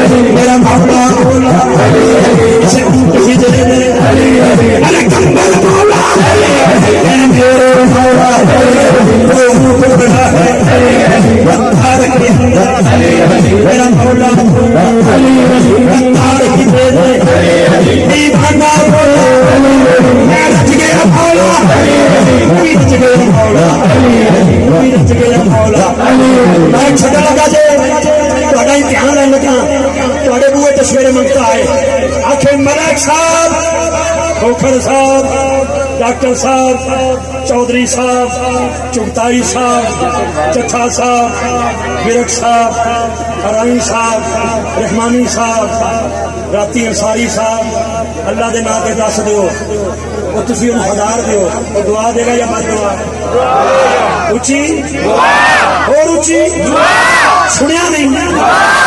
میرا مولا اسے کسی دے دے ارے کمبل مولا میرے مولا وہ کو بڑا ہے بندار کے اندر میرا مولا بندار کی دے دے دیوانہ میں رچ گیا مولا رچ گیا مولا رچ گیا مولا میں چھڑا لگا جے تھوڑا امتحان لین لگا تھوڑے بوئے تو سویرے منگتا ہے آخر ملک صاحب کھوکھر صاحب ڈاکٹر صاحب چودھری صاحب چغتائی صاحب چٹھا صاحب ورک صاحب حرانی صاحب رحمانی صاحب راتی انصاری صاحب اللہ دے نام تے دس دیو وہ تسی انہوں ہزار دیو وہ دعا دے گا یا مت دعا اچھی اور اچھی سنیا نہیں